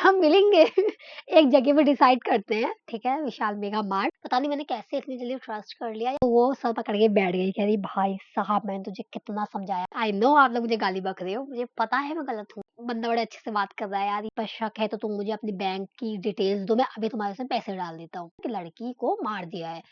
हम मिलेंगे एक जगह पे डिसाइड करते हैं, ठीक है? विशाल मेगा मार्ट। पता नहीं मैंने कैसे इतनी जल्दी ट्रस्ट कर लिया। तो वो सर पकड़ के बैठ गई, कह रही भाई साहब मैंने तुझे कितना समझाया। आई नो आप लोग मुझे गाली बक रहे हो, मुझे पता है मैं गलत हूँ। बंदा बड़े अच्छे से बात कर रहा है यार, पर शक है तो तुम मुझे अपनी बैंक की डिटेल्स दो, मैं अभी तुम्हारे उसमें पैसे डाल देता हूँ। कि लड़की को मार दिया है।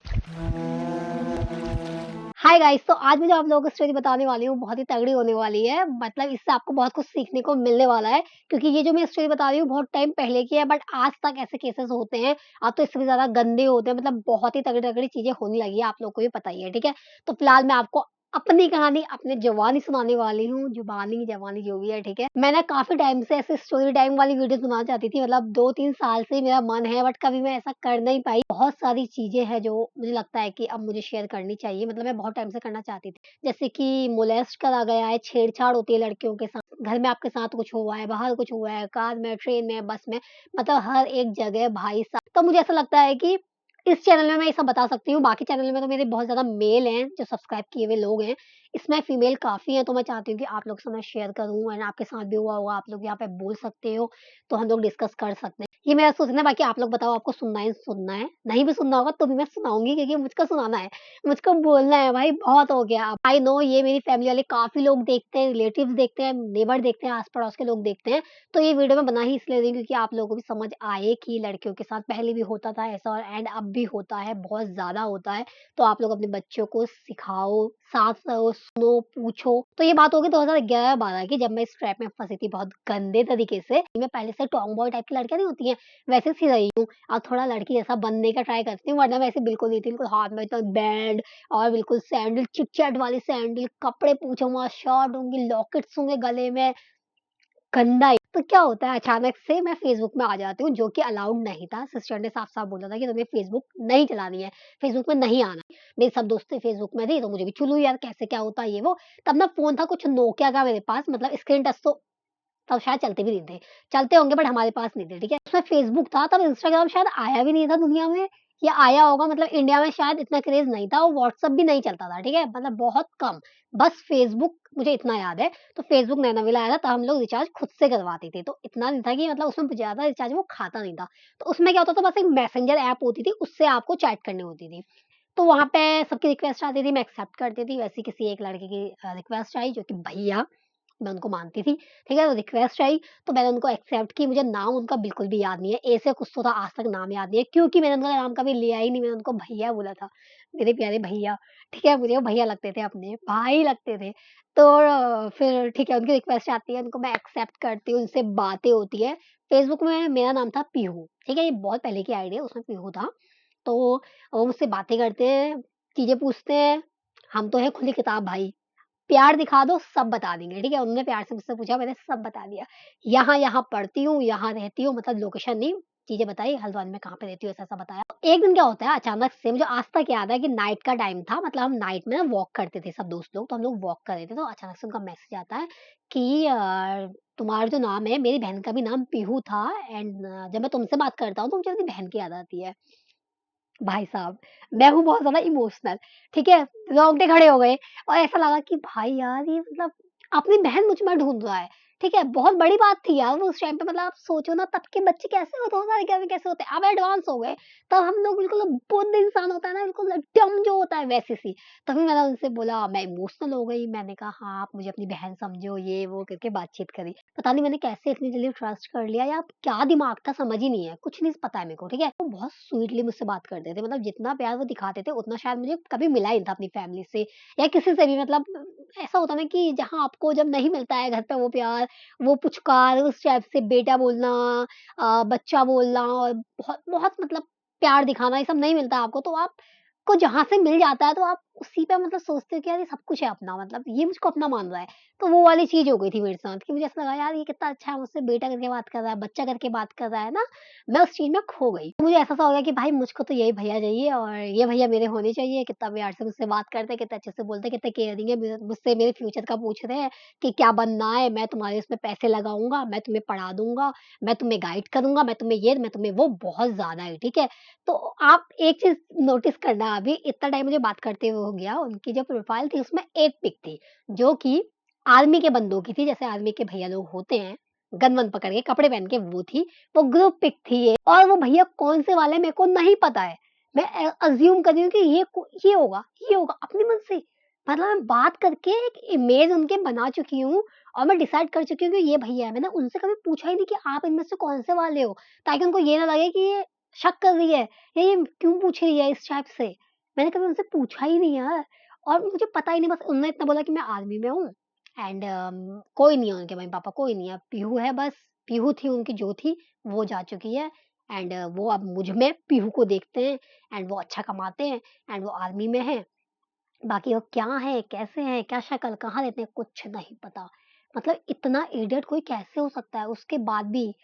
हाय गाइस, तो आज मैं जो आप लोगों को स्टोरी बताने वाली हूँ बहुत ही तगड़ी होने वाली है। मतलब इससे आपको बहुत कुछ सीखने को मिलने वाला है, क्योंकि ये जो मैं स्टोरी बता रही हूँ बहुत टाइम पहले की है, बट आज तक ऐसे केसेस होते हैं। अब तो इससे भी ज़्यादा गंदे होते हैं, मतलब बहुत ही तगड़ी-तगड़ी चीज़ें होने लगी है, आप लोगों को भी पता ही है, ठीक है? तो फिलहाल मैं आपको अपनी कहानी अपने ज़ुबानी सुनाने वाली हूँ, ज़ुबानी, ज़बानी जो भी है, ठीक है? मैं ना काफ़ी टाइम से ऐसे स्टोरी टाइम वाली वीडियोज़ बनाना चाहती थी, मतलब 2-3 साल से मेरा मन है, बट कभी मैं ऐसा कर नहीं पाई। बहुत सारी चीज़ें हैं जो मुझे लगता है कि अब मुझे शेयर करनी चाहिए, मतलब मैं बहुत टाइम से करना चाहती थी। जैसे कि मोलेस्ट करा गया है, छेड़छाड़ होती है लड़कियों के साथ, घर में आपके साथ कुछ हुआ है, बाहर कुछ हुआ है, कार में, ट्रेन में, बस में, मतलब हर एक जगह भाई साहब। तो मुझे ऐसा लगता है कि इस चैनल में मैं ये सब बता सकती हूँ, बाकी चैनल में तो मेरे बहुत ज़्यादा मेल हैं, जो सब्सक्राइब किए हुए लोग हैं। इसमें फीमेल काफ़ी हैं, तो मैं चाहती हूँ कि आप लोग से मैं शेयर करूँ एंड आपके साथ भी हुआ होगा, आप लोग यहाँ पे बोल सकते हो, तो हम लोग डिस्कस कर सकते हैं। ये मेरा सोचना है, बाकी आप लोग बताओ आपको सुनना है सुनना है, नहीं भी सुनना होगा तो भी मैं सुनाऊँगी, क्योंकि मुझको सुनाना है, मुझको बोलना है भाई, बहुत हो गया अब। आई नो ये मेरी फैमिली वाले काफ़ी लोग देखते हैं, रिलेटिव्स देखते हैं, नेबर देखते हैं, आस-पड़ोस के लोग देखते हैं, तो ये वीडियो मैं बना ही इसलिए रही हूँ क्योंकि आप लोगों को भी समझ आए कि लड़कियों के साथ पहले भी होता था ऐसा और एंड अब भी होता है, बहुत ज़्यादा होता है। तो आप लोग अपने बच्चों को सिखाओ, साथ रहो, सुनो, पूछो। तो ये बात होगी 2011-12 की, जब मैं इस ट्रैप में फँसी थी बहुत गंदे तरीके से। मैं पहले से टॉम बॉय टाइप की लड़कियाँ नहीं होती हैं, वैसे सी रही हूँ। अब थोड़ा लड़की जैसा बनने का ट्राई करती हूँ, वरना वैसे बिल्कुल नहीं थी। बिल्कुल हाथ में तो बैंड और बिल्कुल सैंडल, चिट-चैट वाली सैंडल, कपड़े पूछो मत, शॉर्ट होंगी, लॉकेट्स होंगे गले में, गंदा ही। तो क्या होता है अचानक से मैं फ़ेसबुक में आ जाती हूँ, जो कि अलाउड नहीं था। सिस्टर ने साफ-साफ बोला था कि तुम्हें फ़ेसबुक नहीं चलानी है, फ़ेसबुक में नहीं आना है। मेरी सब दोस्तें फ़ेसबुक में थी, तो मुझे भी चुलू यार कैसे क्या होता है ये वो। तब ना फ़ोन था कुछ नोकिया का मेरे पास, मतलब स्क्रीन टच तो तब शायद चलते भी नहीं थे। चलते होंगे बट हमारे पास नहीं थे, ठीक है? उसमें फ़ेसबुक था, तब इंस्टाग्राम शायद आया भी नहीं था दुनिया में, या आया होगा, मतलब इंडिया में शायद इतना क्रेज़ नहीं था और व्हाट्सएप भी नहीं चलता था, ठीक है? मतलब बहुत कम, बस फ़ेसबुक मुझे इतना याद है। तो फ़ेसबुक नया-नया आया था, तब हम लोग रिचार्ज खुद से करवाते थे, तो इतना नहीं था कि मतलब उसमें ज़्यादा रिचार्ज वो खाता नहीं था। तो उसमें क्या होता था, बस एक मैसेंजर ऐप होती थी, उससे आपको चैट करनी होती थी। तो वहाँ पे सबकी रिक्वेस्ट आती थी, मैं एक्सेप्ट करती थी। वैसे ही किसी एक लड़के की रिक्वेस्ट आई, जो कि भैया, मैं उनको मानती थी, ठीक है? तो रिक्वेस्ट आई, तो मैंने उनको एक्सेप्ट की। मुझे नाम उनका बिल्कुल भी याद नहीं है, ए से कुछ तो था, आज तक नाम याद नहीं है, क्योंकि मैंने उनका नाम कभी लिया ही नहीं, मैंने उनको भैया बोला था, मेरे प्यारे भैया, ठीक है? मुझे वो भैया लगते थे अपने, भाई लगते थे। तो फिर ठीक है, उनकी रिक्वेस्ट आती है, उनको मैं एक्सेप्ट करती हूँ, उनसे बातें होती है। फेसबुक में मेरा नाम था पीहू, ठीक है? ये बहुत पहले की आईडी है, उसमें पीहू था। तो वो मुझसे बातें करते हैं, चीज़ें पूछते हैं, हम तो हैं खुली किताब भाई। प्यार दिखा दो, सब बता देंगे, ठीक है? उन्होंने प्यार से मुझसे पूछा, मैंने सब बता दिया। यहाँ-यहाँ पढ़ती हूँ, यहाँ रहती हूँ, मतलब लोकेशन नहीं, चीज़ें बताई, हल्द्वानी में कहाँ पे रहती हूँ, ऐसा-ऐसा बताया। एक दिन क्या होता है अचानक से, मुझे आज तक याद है कि नाइट का टाइम था, मतलब हम नाइट में ना वॉक करते थे सब दोस्त लोग, तो हम लोग वॉक कर रहे थे, तो अचानक से उनका मैसेज आता है कि तुम्हारा जो नाम है, मेरी बहन का भी नाम पीहू था एंड जब मैं तुमसे बात करता हूँ, तो मुझे अपनी बहन की याद आती है। भाई साहब, मैं हूँ बहुत ज़्यादा इमोशनल, ठीक है? रोंगटे खड़े हो गए और ऐसा लगा कि भाई यार ये मतलब अपनी बहन मुझ में ढूँढ रहा है, ठीक है? बहुत बड़ी बात थी यार वो उस टाइम पे, मतलब आप सोचो ना तब के बच्चे कैसे होते, 2011 में कैसे होते हैं, अब एडवांस हो गए। तब हम लोग बिल्कुल बुद्ध इंसान होता है ना, बिल्कुल डम जो होता है वैसी सी। तभी मैंने उनसे बोला, मैं इमोशनल हो गई, मैंने कहा हाँ, आप मुझे अपनी बहन समझो, ये वो करके बातचीत करी। पता नहीं मैंने कैसे इतनी जल्दी ट्रस्ट कर लिया, या क्या दिमाग था समझ ही नहीं है, कुछ नहीं पता है मेरे को, ठीक है? वो बहुत स्वीटली मुझसे बात करते थे, मतलब जितना प्यार वो दिखाते थे उतना शायद मुझे कभी मिला ही नहीं था अपनी फैमिली से या किसी से भी। मतलब ऐसा होता है ना कि जहाँ आपको जब नहीं मिलता है घर पे वो प्यार, वो पुचकार, उस टाइप से बेटा बोलना, बच्चा बोलना और बहुत बहुत मतलब प्यार दिखाना, ये सब नहीं मिलता आपको, तो आपको जहाँ से मिल जाता है तो आप उसी पे मतलब सोचते हो कि यार ये सब कुछ है अपना, मतलब ये मुझको अपना मान रहा है। तो वो वाली चीज़ हो गई थी मेरे साथ कि मुझे ऐसा लगा यार ये कितना अच्छा है, मुझसे बेटा करके बात कर रहा है, बच्चा करके बात कर रहा है ना, मैं उस चीज़ में खो गई। तो मुझे ऐसा-सा हो गया कि भाई मुझको तो यही भैया चाहिए और ये भैया मेरे होने चाहिए, कितना प्यार से मुझसे बात करते हैं, कितने अच्छे से बोलते हैं, कितने केयरिंग है, मुझसे मेरे फ्यूचर का पूछ रहे हैं कि क्या बनना है, मैं तुम्हारे उसमें पैसे लगाऊँगा, मैं तुम्हें पढ़ा दूँगा, मैं तुम्हें गाइड करूँगा, मैं तुम्हें ये, मैं तुम्हें वो, बहुत ज़्यादा है, ठीक है? तो आप एक चीज़ नोटिस करना, अभी इतना टाइम मुझे बात करते हुए हो गया, उनकी जो प्रोफ़ाइल थी उसमें एक पिक थी, जो कि आर्मी के बंदों की थी, जैसे आर्मी के भैया लोग होते हैं, गन-वन पकड़ के, कपड़े पहन के वो थी, वो ग्रुप पिक थी ये और वो भैया कौन से वाले मेरे को नहीं पता है। मैं अज़्यूम कर रही हूँ कि ये होगा अपने मन से। मतलब मैं बात करके एक इमेज उनके बना चुकी हूँ और मैं डिसाइड कर चुकी हूँ कि ये भैया है। मैंने उनसे कभी पूछा ही नहीं कि आप इनमें से कौन से वाले हो? ताकि उनको ये ना लगे कि ये शक कर रही है या ये क्यों पूछ रही है इस टाइप से। मैंने कभी उनसे पूछा ही नहीं यार और मुझे पता ही नहीं बस उन्होंने इतना बोला कि मैं आर्मी में हूँ एंड कोई नहीं है उनके मम्मी-पापा कोई नहीं है, पीहू है बस, पीहू थी उनकी जो थी वो जा चुकी है एंड वो अब मुझ में पीहू को देखते हैं एंड वो अच्छा कमाते हैं एंड वो आर्मी में हैं। बाकी वो क्या है, कैसे हैं, क्या शक्ल, कहाँ रहते हैं, कुछ नहीं पता। मतलब इतना इडियट कोई कैसे हो सकता है? उसके बाद भी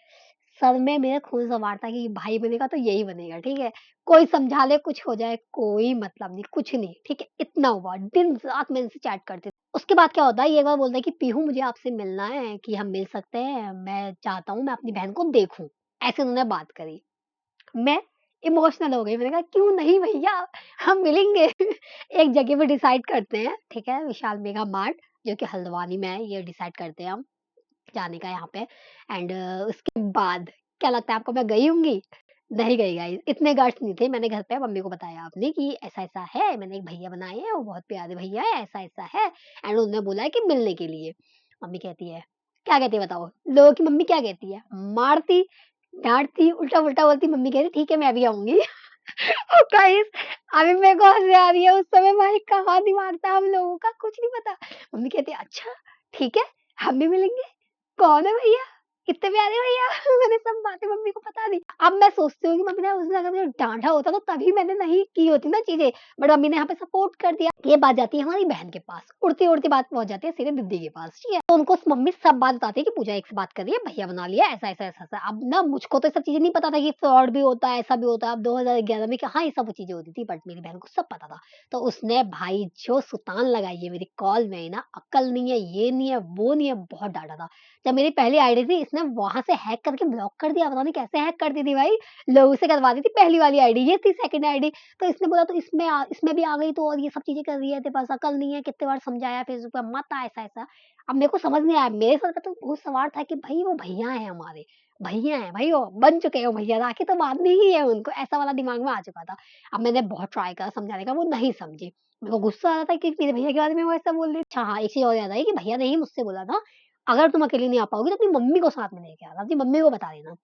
सर में मेरे खून सवार था कि भाई बनेगा तो यही बनेगा, ठीक है? कोई समझा ले, कुछ हो जाए, कोई मतलब नहीं, कुछ नहीं, ठीक है? इतना हुआ, दिन-रात मैं इनसे चैट करती थी। उसके बाद क्या होता है, ये एक बार बोलता है कि पीहू मुझे आपसे मिलना है कि हम मिल सकते हैं, मैं चाहता हूँ मैं अपनी बहन को देखूँ। ऐसे उन्होंने बात करी। मैं इमोशनल हो गई, मैंने कहा क्यों नहीं भैया हम मिलेंगे। एक जगह पे डिसाइड करते हैं, ठीक है? विशाल मेगा मार्ट जो कि हल्द्वानी में है, ये डिसाइड करते हैं हम जाने का यहाँ पे एंड उसके बाद क्या लगता है आपको मैं गई होंगी? नहीं गई गाइस, इतने गट्स नहीं थे। मैंने घर पे मम्मी को बताया अपने कि ऐसा-ऐसा है, मैंने एक भैया बनाए हैं, वो बहुत प्यारे भैया है, ऐसा-ऐसा है एंड उन्होंने बोला है कि मिलने के लिए। मम्मी कहती है, क्या कहती है बताओ? लोगों की मम्मी क्या कहती है? मारती, डाँटती, उल्टा-पुल्टा बोलती, मम्मी कह रही ठीक है मैं भी आऊँगी। और गाइस अभी मेरे को हँसी आ रही है, उस समय भाई कहाँ दिमाग था हम लोगों का कुछ नहीं पता। मम्मी कहती है, "अच्छा, ठीक है, हम भी मिलेंगे।" कौन है भैया? कितने प्यारे भैया मैंने सब बातें मम्मी को बता दी। अब मैं सोचती हूँ कि मम्मी ने उस दिन अगर मुझे डाँटा होता तो तभी मैंने नहीं की होती ना चीज़ें, बट मम्मी ने यहाँ पे सपोर्ट कर दिया। ये बात जाती है हमारी बहन के पास, उड़ती-उड़ती बात पहुँच जाती है सीधे दीदी के पास, ठीक है? तो उनको मम्मी सब बात बताती है कि पूजा एक से बात कर रही है, भैया बना लिया, ऐसा-ऐसा, ऐसा-ऐसा। अब ना मुझको तो ये सब चीज़ें नहीं पता था कि फ्रॉड भी होता है, ऐसा भी होता है। अब 2011 में कहाँ ये सब चीज़ें होती थी, बट मेरी बहन को सब पता था। तो उसने भाई जो सुतान लगाई है मेरी कॉल में ना, अक्ल नहीं है, ये नहीं है, वो नहीं है, बहुत डाँटा था। जब मेरी पहली आईडी थी इसने वहाँ से हैक करके ब्लॉक कर दिया, पता नहीं कैसे हैक करती थी भाई, लोगों से करवाती थी पहली वाली आईडी, ये थी सेकंड आईडी। तो इसने बोला तो इसमें भी आ गई तो और ये सब चीज़ें कर रही है, तेरे पास अकल नहीं है, कितने बार समझाया फेसबुक पे मत आ ऐसा-ऐसा। अब मेरे को समझ नहीं आया, मेरे सर पे तो भूत सवार था कि भाई वो भैया हैं हमारे, भैया हैं भाई वो, बन चुके हैं वो भैया, राखी तो बाँधनी ही है उनको, ऐसा वाला दिमाग में आ चुका था। अब मैंने बहुत ट्राई करा समझाने का, वो नहीं समझी। मेरे को गुस्सा आ रहा था कि मेरे भैया के बारे में वो ऐसा बोल रही। अच्छा हाँ, एक चीज़ और याद आई कि भैया ने ही मुझसे बोला था अगर तुम अकेली नहीं आ पाओगी तो अपनी मम्मी को साथ में लेके आना, अपनी मम्मी को बता देना।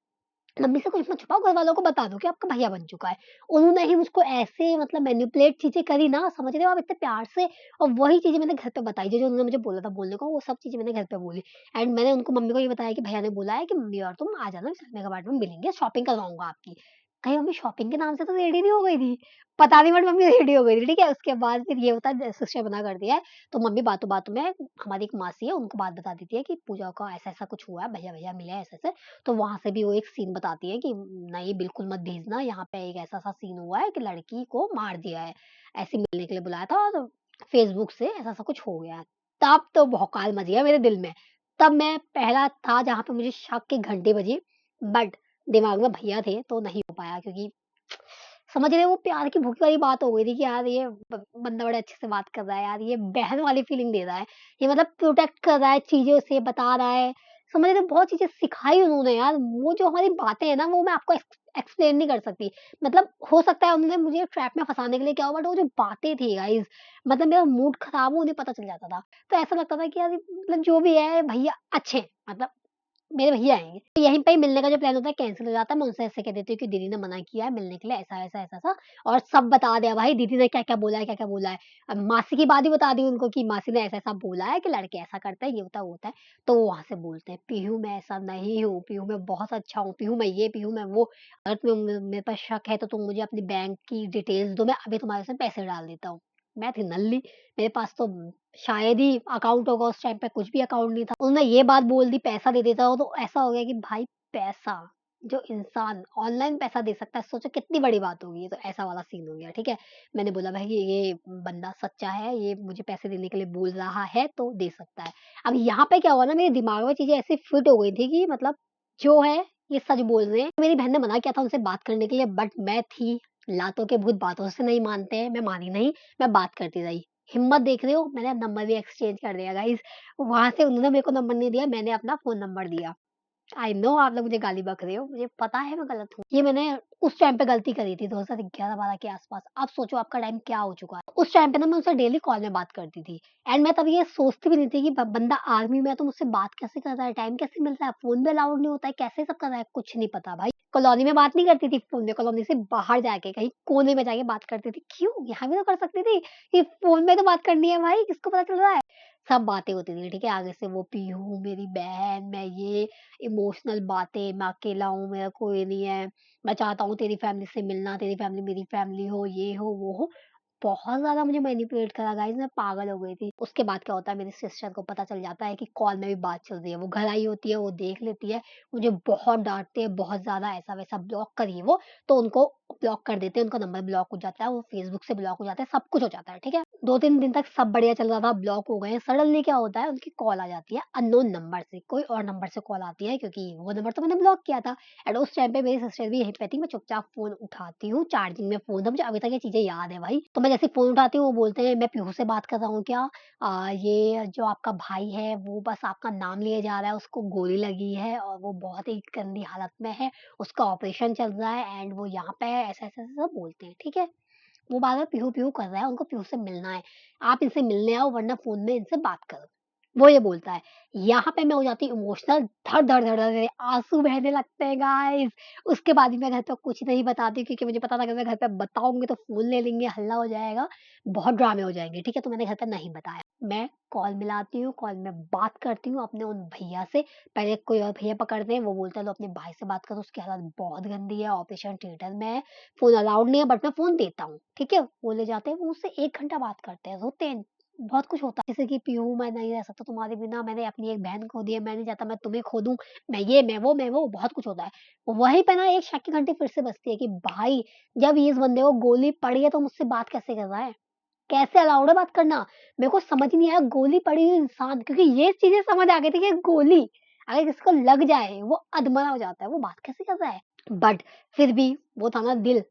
मम्मी से कुछ मत छुपाओ, घरवालों को बता दो कि आपका भैया बन चुका है। उन्होंने ही मुझको ऐसे मतलब मैनिपुलेट चीज़ें करी ना, समझ रहे हो आप इतने प्यार से और वही चीज़ें मैंने घर पे बताई, जो-जो उन्होंने मुझे बोला था बोलने को, वो सब चीज़ें मैंने घर पे बोली। एंड मैंने उनको मम्मी को ये बताया कि भैया ने बोला है कि मम्मी और तुम आ जाना, मेगा मार्ट में मिलेंगे, शॉपिंग करवाऊँगा आपकी। कहीं मम्मी शॉपिंग के नाम से तो रेडी नहीं हो गई थी? पता नहीं बट मम्मी रेडी हो गई थी, ठीक है? उसके बाद फिर ये होता है सिस्टर मना कर दिया है, तो मम्मी बातों-बातों में हमारी एक मासी है, उनको बात बता देती है कि पूजा का ऐसा-ऐसा कुछ हुआ है, भैया-भैया मिले हैं ऐसे-ऐसे। तो वहाँ से भी वो एक सीन बताती है कि नहीं बिल्कुल मत भेजना, यहाँ पे एक ऐसा-सा सीन हुआ है कि लड़की को मार दिया है। ऐसे मिलने के लिए बुलाया था और फेसबुक से ऐसा-ऐसा कुछ हो गया है। तब तो भौकाल मच गया मेरे दिल में। तब मैं पहला था जहाँ पे मुझे शक की घंटी बजी, बट दिमाग में भैया थे तो नहीं हो पाया क्योंकि समझ रहे हो वो प्यार की भूख वाली बात हो गई थी कि यार ये बंदा बड़े अच्छे से बात कर रहा है यार, ये बहन वाली फीलिंग दे रहा है। ये मतलब प्रोटेक्ट कर रहा है चीज़ों से, बता रहा है। समझ रहे हो बहुत चीज़ें सिखाई उन्होंने यार, वो जो हमारी बातें हैं ना वो मैं आपको एक्सप्लेन नहीं कर सकती। मतलब हो सकता है उन्होंने मुझे ट्रैप में फँसाने के लिए किया हो बट वो जो बातें थी गाइज़ मतलब मेरा मूड खराब हो उन्हें पता चल जाता था। तो ऐसा लगता था कि यार मतलब जो भी है भैया अच्छे हैं, मतलब मेरे भैया आएँगे। तो यहीं पे ही मिलने का जो प्लान होता है कैंसल हो जाता है। मैं उनसे ऐसे कह देती हूँ कि दीदी ने मना किया है मिलने के लिए ऐसा-ऐसा, ऐसा-ऐसा और सब बता दिया भाई दीदी ने क्या-क्या बोला है, क्या-क्या बोला है। अब मासी की बात भी बता दी उनको कि मासी ने ऐसा-ऐसा बोला है कि लड़के ऐसा करते हैं, ये होता है, वो होता है। तो वो वहाँ से बोलते हैं, "पीहू मैं ऐसा नहीं हूँ, पीहू मैं बहुत अच्छा हूँ, पीहू मैं ये, पीहू मैं वो। अगर तुम्हें मेरे पास शक है तो तुम मुझे अपनी बैंक की डिटेल्स दो, मैं अभी तुम्हारे उसमें पैसे डाल देता हूँ।" मैं थी नल्ली, मेरे पास तो शायद ही अकाउंट होगा उस टाइम पे कुछ भी अकाउंट नहीं था। उन्होंने ये बात बोल दी पैसा दे देता हूँ तो ऐसा हो गया कि भाई पैसा, जो इंसान ऑनलाइन पैसा दे सकता है सोचो कितनी बड़ी बात होगी ये तो ऐसा वाला सीन हो गया, ठीक है? मैंने बोला भाई ये बंदा सच्चा है, ये मुझे पैसे देने के लिए बोल रहा है तो दे सकता है। अब यहाँ पे क्या हुआ ना मेरे दिमाग में चीज़ें ऐसी फिट हो गई थी कि मतलब जो है ये सच बोल रहे हैं। मेरी बहन ने मना किया था उनसे बात करने के लिए बट मैं थी लातों के भूत बातों से नहीं मानते हैं, मैं मानी नहीं, मैं बात करती रही। हिम्मत देख रहे हो मैंने नंबर भी एक्सचेंज कर दिया गाइस। वहाँ से उन्होंने मेरे को नंबर नहीं दिया, मैंने अपना फ़ोन नंबर दिया। आई नो आप लोग मुझे गाली बक रहे हो, मुझे पता है मैं गलत हूँ। ये मैंने उस टाइम पे गलती करी थी 2011-12 के आस-पास। अब सोचो आपका टाइम क्या हो चुका है। उस टाइम पे ना मैं उससे डेली कॉल में बात करती थी एंड मैं तब ये सोचती भी नहीं थी कि ब बंदा आर्मी में है तो मुझसे बात कैसे कर रहा है, टाइम कैसे मिलता है, फ़ोन भी अलाउड नहीं होता है, कैसे सब कर रहा है, कुछ नहीं पता भाई। कॉलोनी में बात नहीं करती थी फ़ोन में, कॉलोनी से बाहर जाके कहीं कोने में जाके बात करती थी। क्यों? यहाँ भी तो कर सकती थी कि फ़ोन में तो बात करनी है भाई, किसको पता चल रहा है? सब बातें होती थी, ठीक है? आगे से वो पीहू, मेरी बहन, मैं ये इमोशनल बातें, मैं अकेला हूँ, मेरा कोई नहीं है, मैं चाहता हूँ तेरी फैमिली से मिलना, तेरी फैमिली मेरी फैमिली हो, ये हो, वो हो। बहुत ज़्यादा मुझे मैनिपुलेट करा गाइज़, मैं पागल हो गई थी। उसके बाद क्या होता है मेरी सिस्टर को पता चल जाता है कि कॉल में भी बात चल रही है। वो घर आई होती है, वो देख लेती है, मुझे बहुत डाँटती है, बहुत ज़्यादा ऐसा-वैसा ब्लॉक करी वो, तो उनको ब्लॉक कर देते हैं, उनका नंबर ब्लॉक हो जाता है, वो फेसबुक से ब्लॉक हो जाता है, सब कुछ हो जाता है, ठीक है? 2-3 दिन तक सब बढ़िया चल रहा था, ब्लॉक हो गए हैं, सडनली क्या होता है उनकी कॉल आ जाती है अननोन नंबर से, कोई और नंबर से कॉल आती है क्योंकि वो नंबर तो मैंने ब्लॉक किया था एंड उस टाइम पे मेरी सिस्टर भी यहीं पे थी, मैं चुपचाप फ़ोन उठाती हूँ, चार्जिंग में फ़ोन था, मुझे अभी तक ये चीज़ें याद है भाई। तो मैं जैसे फ़ोन उठाती हूँ, वो बोलते हैं, "मैं पीहू से बात कर रहा हूँ क्या? ये जो आपका भाई है, वो बस आपका नाम लिए जा रहा है, उसको गोली लगी है और वो बहुत ही गंदी हालत में है, उसका ऑपरेशन चल रहा है एंड वो यहाँ पे है।" ऐसा-ऐसा सब बोलते हैं, ठीक है? वो बार-बार पीहू-पीहू कर रहा है, उनको पीहू से मिलना है। आप इनसे मिलने आओ वरना फ़ोन में इनसे बात करो। वो ये बोलता है। यहाँ पे मैं हो जाती हूँ इमोशनल, धड़-धड़ मेरे आँसू बहने लगते हैं गाइस। उसके बाद भी मैं घर पे कुछ नहीं बताती क्योंकि मुझे पता था अगर मैं घर पे बताऊँगी तो फ़ोन ले लेंगे, हल्ला हो जाएगा, बहुत ड्रामे हो जाएँगे, ठीक है? तो मैंने घर पे नहीं बताया। मैं कॉल मिलाती हूँ, कॉल में बात करती हूँ अपने उन भैया से। पहले कोई और भैया पकड़ते हैं, वो बोलता है लो अपने भाई से बात करो, उसकी हालत बहुत गंदी है, ऑपरेशन थिएटर में है। फ़ोन अलाउड नहीं है बट मैं फ़ोन देता हूँ, ठीक है? वो ले जाते हैं, वो उससे 1 घंटा बात करते हैं, रोते हैं, बहुत कुछ होता है। जैसे कि पीहू मैं नहीं रह सकता तुम्हारे बिना, मैंने अपनी एक बहन खो दी है, मैं नहीं चाहता मैं तुम्हें खो दूँ, मैं ये, मैं वो, बहुत कुछ होता है। वहीं पे ना एक शक की घंटी फिर से बजती है कि भाई जब इस बंदे को गोली पड़ी है तो मुझसे बात कैसे कर रहा है? कैसे अलाउड है बात करना? मेरे को समझ नहीं आया गोली पड़ी हुई इंसान क्योंकि ये चीज़ें समझ आ गई थी कि गोली अगर किसी को लग जाए, वो अधमरा हो जाता है, वो बात कैसे कर रहा है? बट फिर भी वो था ना दिल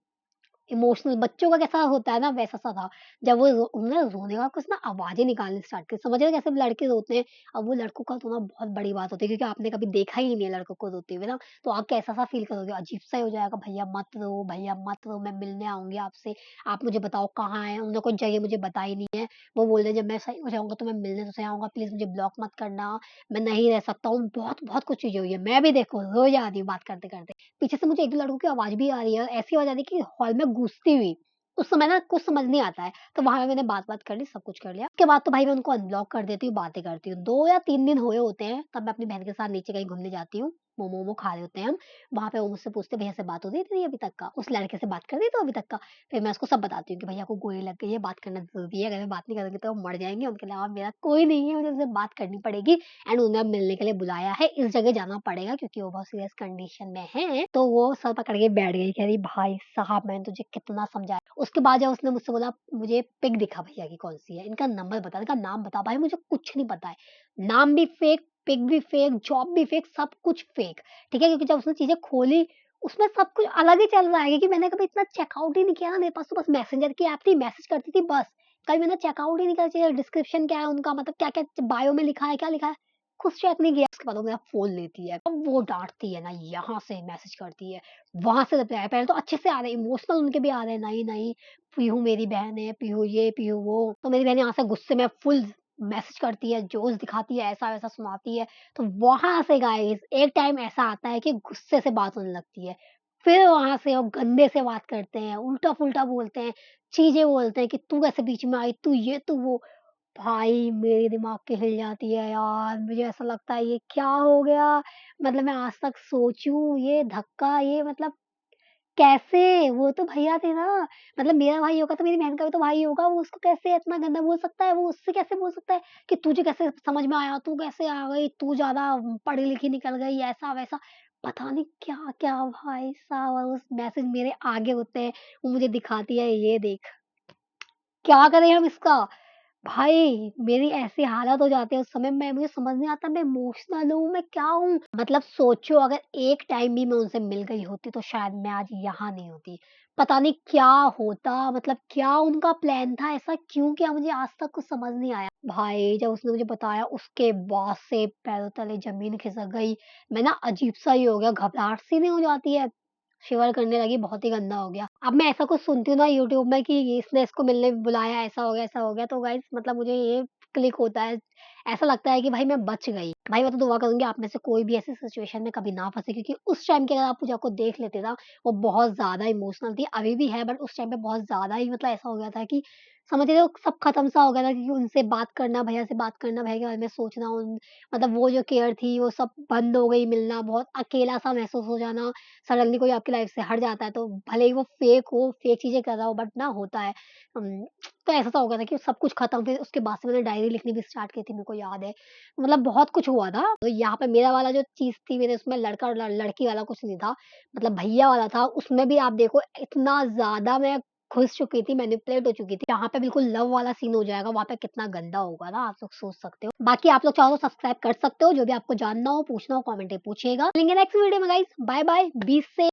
इमोशनल बच्चों का कैसा होता है ना वैसा-सा था। जब वो उन्होंने रोने का कुछ ना आवाज़ें निकालनी स्टार्ट की। समझ रहे हो कैसे लड़के रोते हैं? अब वो लड़कों का रोना बहुत बड़ी बात होती है क्योंकि आपने कभी देखा ही नहीं है लड़कों को रोते हुए ना, तो आप कैसा-सा फ़ील करोगे? अजीब-सा ही हो जाएगा, भैया मत रो, मैं मिलने आऊँगी आपसे। आप मुझे बताओ कहाँ हैं? उन्होंने कोई जगह मुझे बताई नहीं है। वो बोल रहे हैं जब मैं सही हो जाऊँगा तो मैं मिलने तो सही आऊँगा, प्लीज़ मुझे ब्लॉक मत करना, मैं नहीं रह सकता हूँ। बहुत कुछ चीज़ें हुई हैं। मैं भी देखो रो जा रही हूँ बात करते-करते। पीछे से मुझे 1-2 लड़कों की आवाज़ भी आ रही है, ऐसी आवाज़ आ रही है कि हॉल में गूँजती हुई। उस समय ना कुछ समझ नहीं आता है, तो वहाँ पे मैंने बात-वात कर ली, सब कुछ कर लिया। उसके बाद तो भाई मैं उनको अनब्लॉक कर देती हूँ, बातें करती हूँ। 2 या 3 दिन हुए होते हैं, तब मैं अपनी बहन के साथ नीचे कहीं घूमने जाती हूँ। मोमो-वोमो खा रहे होते हैं हम। वहाँ पे वो मुझसे पूछते, "भैया से बात हो रही है तेरी अभी तक का? उस लड़के से बात कर रही है तू अभी तक का?" फिर मैं उसको सब बताती हूँ कि भैया को गोली लग गई है, बात करना ज़रूरी है, अगर मैं बात नहीं करूँगी तो वो मर जाएँगे, उनके अलावा मेरा कोई नहीं है, मुझे उनसे बात करनी पड़ेगी एंड उन्हें अब मिलने के लिए बुलाया है, इस जगह जाना पड़ेगा क्योंकि वो बहुत सीरियस कंडीशन में हैं। तो वो सर पकड़ के बैठ गई, कह रही, "भाई साहब मैंने तुझे कितना समझाया।" उसके बाद जब उसने मुझसे बोला, "मुझे पिक दिखा भैया की कौन-सी है, इनका नंबर बता, इनका नाम बता।" भाई मुझे कुछ नहीं पता है, नाम भी फेक, पिक भी फेक, जॉब भी फेक, सब कुछ फेक, ठीक है? क्योंकि जब उसने चीज़ें खोली, उसमें सब कुछ अलग ही चल रहा है क्योंकि मैंने कभी इतना चेकआउट ही नहीं किया ना, मेरे पास तो बस मैसेंजर की ऐप थी, मैसेज करती थी बस। कभी मैंने चेकआउट ही नहीं करा चाहिए डिस्क्रिप्शन क्या है उनका, मतलब क्या-क्या बायो में लिखा है, क्या लिखा है, खुद चेक नहीं किया। उसके बाद वो मेरा फ़ोन लेती है, अब वो डाँटती है ना, यहाँ से मैसेज करती है, वहाँ से रिप्लाई, पहले तो अच्छे से आ रहे हैं, इमोशनल उनके भी आ रहे हैं, नहीं, पीहू मेरी बहन है, पीहू ये, पीहू वो। तो मेरी बहन यहाँ से गुस्से में फुल मैसेज करती है, जोश दिखाती है, ऐसा-वैसा सुनाती है। तो वहाँ से गाइस एक टाइम ऐसा आता है कि गुस्से से बात होने लगती है। फिर वहाँ से वो गंदे से बात करते हैं, उल्टा-फुल्टा बोलते हैं, चीज़ें बोलते हैं कि तू कैसे बीच में आई, तू ये, तू वो। भाई मेरे दिमाग की हिल जाती है यार, मुझे ऐसा लगता है ये क्या हो गया? मतलब मैं आज तक सोचूँ ये धक्का, ये मतलब कैसे? वो तो भैया थे ना, मतलब मेरा भाई होगा तो मेरी बहन का भी तो भाई होगा, वो उसको कैसे इतना गंदा बोल सकता है? वो उससे कैसे बोल सकता है कि तुझे कैसे समझ में आया? तू कैसे आ गई? तू ज़्यादा पढ़ी-लिखी निकल गई, ऐसा-वैसा। पता नहीं क्या-क्या भाई साहब, और उस मैसेज मेरे आगे होते हैं, वो मुझे दिखाती है, ये देख। क्या करें हम इसका? भाई मेरी ऐसी हालत हो जाती है उस समय मैं मुझे समझ नहीं आता मैं इमोशनल हूँ, मैं क्या हूँ? मतलब सोचो अगर एक टाइम भी मैं उनसे मिल गई होती तो शायद मैं आज यहाँ नहीं होती। पता नहीं क्या होता मतलब क्या उनका प्लान था, ऐसा क्यों किया मुझे आज तक कुछ समझ नहीं आया। भाई जब उसने मुझे बताया उसके बाद से पैरों तले ज़मीन खिसक गई। मैं ना अजीब-सा ही हो गया, घबराहट सी नहीं हो जाती है? शिवर करने लगी, बहुत ही गंदा हो गया। अब मैं ऐसा कुछ सुनती हूँ ना यूट्यूब में कि इसने इसको मिलने बुलाया, ऐसा हो गया, तो गाइज़ मतलब मुझे ये क्लिक होता है। ऐसा लगता है कि भाई मैं बच गई। भाई मैं तो दुआ करूँगी आप में से कोई भी ऐसी सिचुएशन में कभी ना फँसे क्योंकि उस टाइम की अगर आप पूजा को देख लेते ना, वो बहुत ज़्यादा इमोशनल थी, अभी भी है बट उस टाइम पे बहुत ज़्यादा ही मतलब ऐसा हो गया था कि समझ रहे हो सब खत्म सा हो गया था क्योंकि उनसे बात करना, भैया से बात करना, भैया के बारे में सोचना उन मतलब वो जो केयर थी वो सब बंद हो गई मिलना, बहुत अकेला-सा महसूस हो जाना। सडनली कोई आपकी लाइफ से हट जाता है तो भले ही वो फेक हो, फेक चीज़ें कर रहा हो बट ना होता है। तो ऐसा-सा हो गया था कि सब कुछ खत्म फिर उसके बाद से मैंने डायरी लिखनी भी स्टार्ट की थी मेरे को याद है। मतलब बहुत कुछ हुआ था। तो यहाँ पे मेरा वाला जो चीज़ थी मेरे उसमें लड़का और लड़की वाला कुछ नहीं था। मतलब भैया वाला था उसमें भी आप देखो इतना ज़्यादा मैं घुस चुकी थी, मैनिपुलेट हो चुकी थी। यहाँ पे बिल्कुल लव वाला सीन हो जाएगा, वहाँ पे कितना गंदा होगा ना आप लोग सोच सकते हो। बाकी आप लोग चाहो तो सब्सक्राइब कर सकते हो, जो भी आपको जानना हो, पूछना हो कमेंट में पूछिएगा। मिलेंगे नेक्स्ट वीडियो में guys, bye bye, be safe.